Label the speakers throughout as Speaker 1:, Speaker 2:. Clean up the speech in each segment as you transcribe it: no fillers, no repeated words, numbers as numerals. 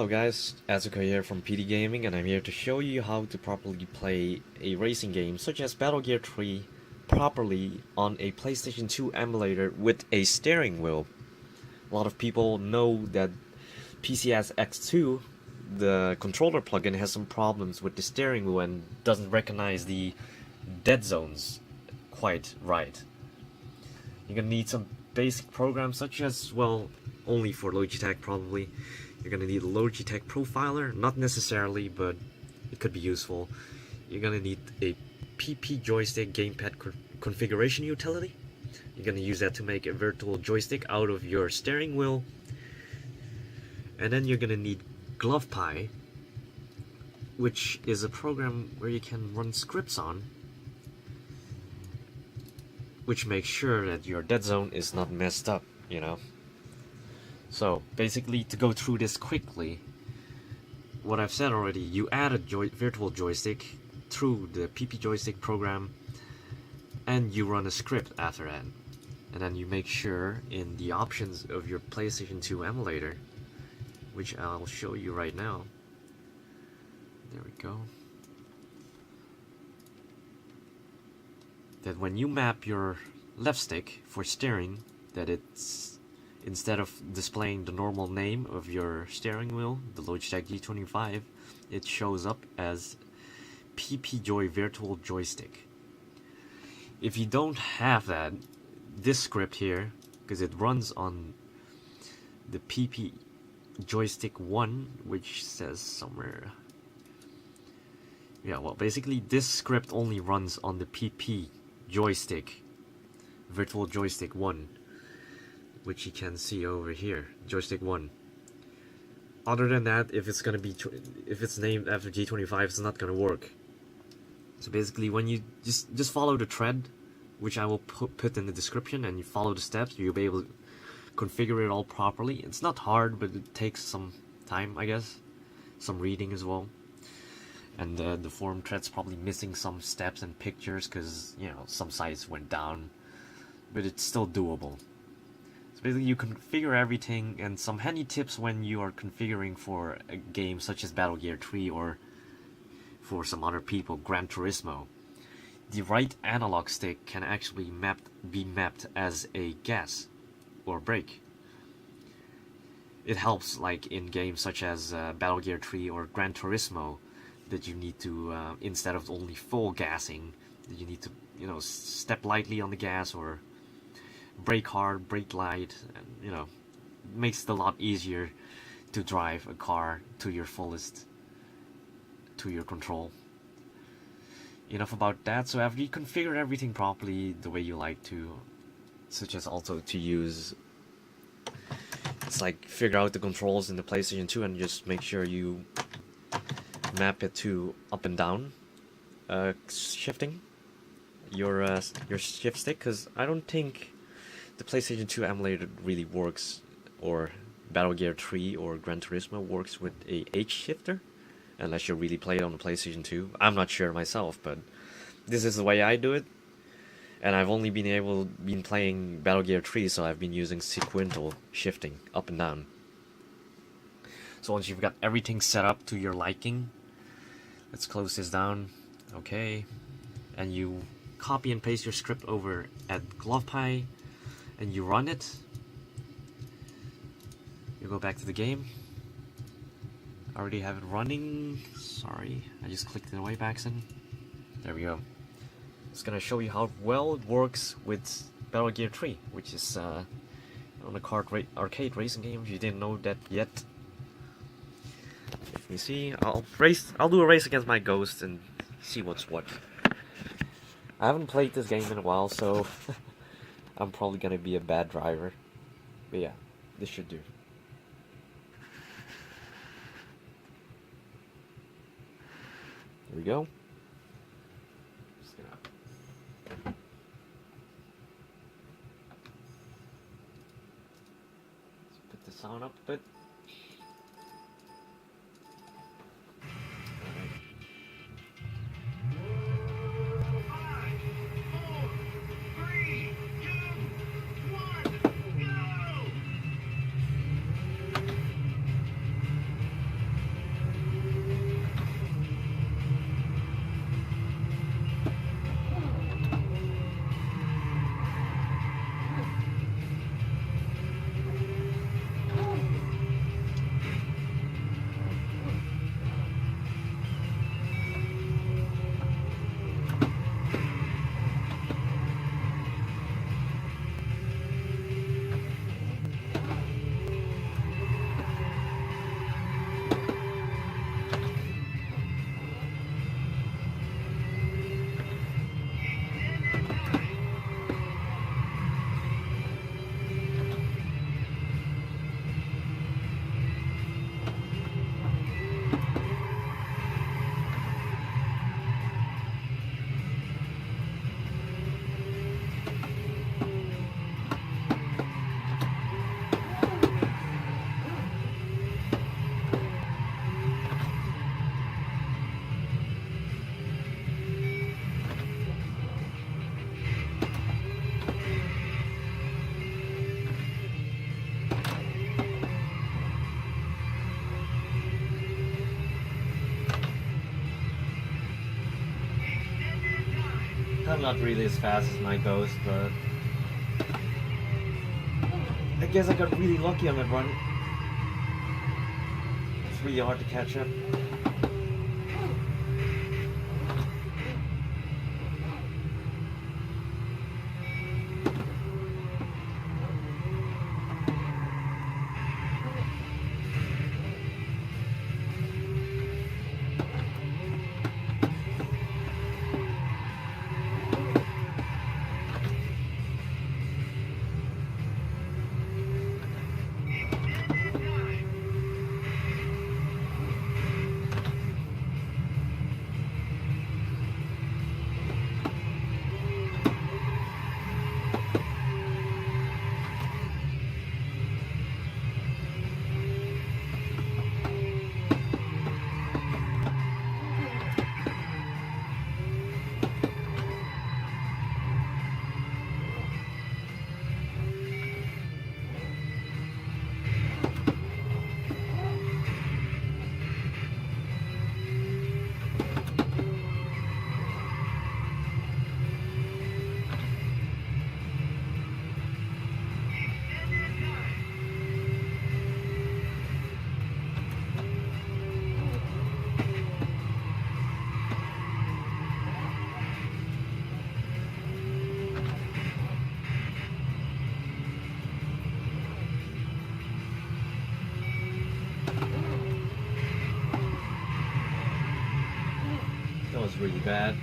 Speaker 1: Hello guys, Atsuko here from PDgaming, and I'm here to show you how to properly play a racing game such as Battle Gear 3 properly on a PlayStation 2 emulator with a steering wheel. A lot of people know that PCS X2, the controller plugin, has some problems with the steering wheel and doesn't recognize the dead zones quite right. You're gonna need some basic programs such as, well, only for Logitech probably. You're gonna need a Logitech profiler, not necessarily, but it could be useful. You're gonna need a PP joystick gamepad configuration utility. You're gonna use that to make a virtual joystick out of your steering wheel. And then you're gonna need GlovePie, which is a program where you can run scripts on, which makes sure that your dead zone is not messed up, you know. So basically, to go through this quickly, what I've said already, you add a virtual joystick through the PP joystick program, and you run a script after that. And then you make sure in the options of your PlayStation 2 emulator, which I'll show you right now. There we go. That when you map your left stick for steering, that it's, instead of displaying the normal name of your steering wheel, the Logitech G25, it shows up as PPJoy Virtual Joystick. If you don't have that, this script here, because it runs on the PP Joystick 1, which says somewhere... Yeah, well, basically this script only runs on the PP Joystick, Virtual Joystick 1. Which you can see over here, joystick 1. Other than that, if it's gonna be, if it's named after G25, it's not gonna work. So basically, when you just follow the thread, which I will put in the description, and you follow the steps, you'll be able to configure it all properly. It's not hard, but it takes some time, I guess, some reading as well. And the forum thread's probably missing some steps and pictures because, you know, some sites went down, but it's still doable. Basically, you configure everything, and some handy tips when you are configuring for a game such as Battle Gear 3 or for some other people, Gran Turismo. The right analog stick can actually be mapped as a gas or brake. It helps, like in games such as Battle Gear 3 or Gran Turismo, that you need to, instead of only full gassing, that you need to, you know, step lightly on the gas or brake hard, brake light, and, you know, makes it a lot easier to drive a car to your fullest, to your control. Enough about that. So after you configure everything properly the way you like to, such as also to use, it's like figure out the controls in the PlayStation 2 and just make sure you map it to up and down shifting your shift stick, because I don't think the PlayStation 2 emulator really works, or Battle Gear 3 or Gran Turismo works with a H shifter, unless you really play it on the PlayStation 2. I'm not sure myself, but this is the way I do it, and I've only been playing Battle Gear 3, so I've been using sequential shifting up and down. So once you've got everything set up to your liking, let's close this down. Okay, and you copy and paste your script over at GlovePie, and you run it. You go back to the game. I already have it running. Sorry, I just clicked it away by accident. There we go. It's gonna show you how well it works with Battle Gear 3, which is on a arcade racing game. If you didn't know that yet, let me see. I'll do a race against my ghost and see what's what. I haven't played this game in a while, so I'm probably gonna be a bad driver, but yeah, this should do. Here we go. Just gonna put the sound up a bit. I'm not really as fast as my Ghost, but I guess I got really lucky on that run. It's really hard to catch up. That was really bad.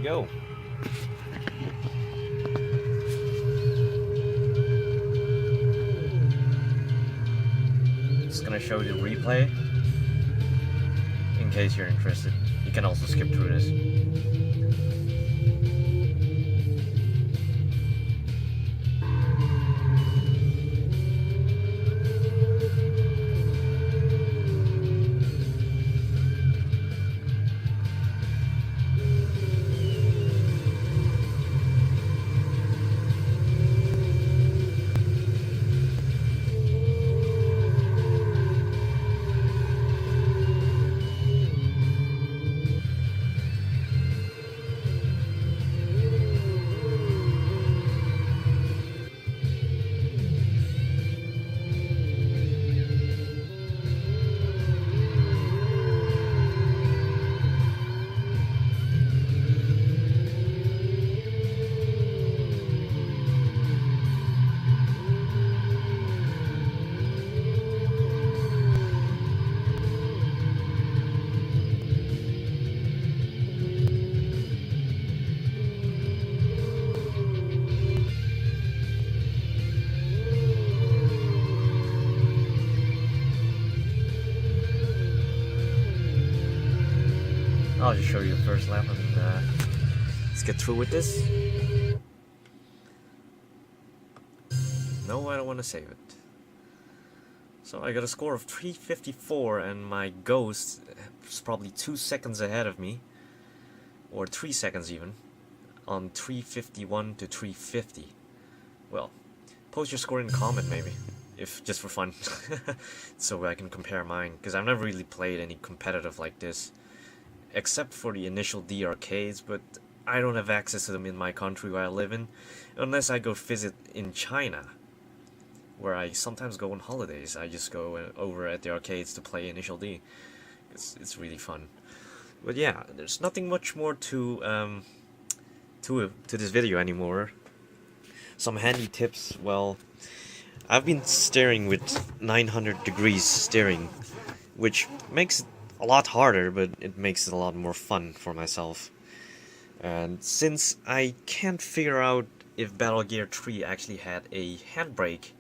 Speaker 1: Go. Just gonna show you the replay in case you're interested. You can also skip through this. I'll just show you the first lap and let's get through with this. No, I don't want to save it. So I got a score of 354 and my Ghost is probably 2 seconds ahead of me, or 3 seconds even, on 351 to 350. Well, post your score in the comment maybe, if just for fun, so I can compare mine, because I've never really played any competitive like this, except for the initial D arcades, but I don't have access to them in my country where I live in, unless I go visit in China, where I sometimes go on holidays. I just go over at the arcades to play Initial D. It's really fun. But yeah, there's nothing much more to this video anymore. Some handy tips. Well, I've been steering with 900 degrees steering, which makes it a lot harder, but it makes it a lot more fun for myself. And since I can't figure out if Battle Gear 3 actually had a handbrake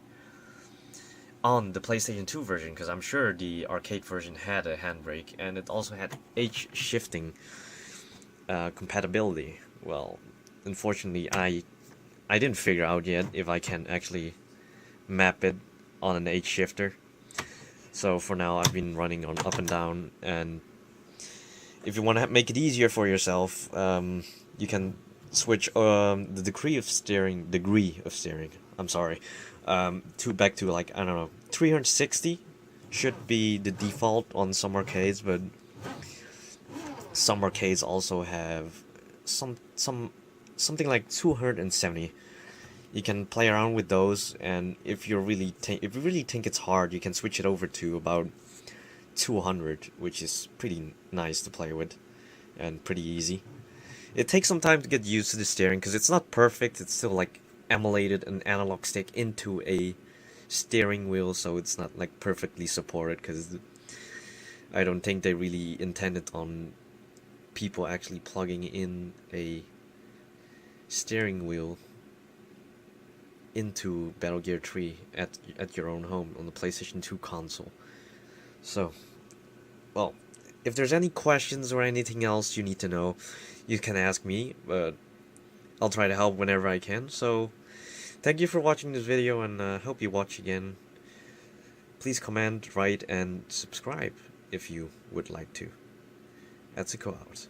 Speaker 1: on the PlayStation 2 version, because I'm sure the arcade version had a handbrake, and it also had H shifting compatibility. Well, unfortunately, I didn't figure out yet if I can actually map it on an H shifter. So for now, I've been running on up and down, and if you want to make it easier for yourself, you can switch the degree of steering. I'm sorry, to back to like, I don't know, 360 should be the default on some arcades, but some arcades also have something like 270. You can play around with those, and if you really think it's hard, you can switch it over to about 200, which is pretty nice to play with and pretty easy. It takes some time to get used to the steering because it's not perfect. It's still like emulated an analog stick into a steering wheel, so it's not like perfectly supported, because I don't think they really intended on people actually plugging in a steering wheel into Battle Gear 3 at your own home on the PlayStation 2 console. So, well, if there's any questions or anything else you need to know, you can ask me, but I'll try to help whenever I can. So, thank you for watching this video, and hope you watch again. Please comment, write, and subscribe if you would like to. Atsuko out.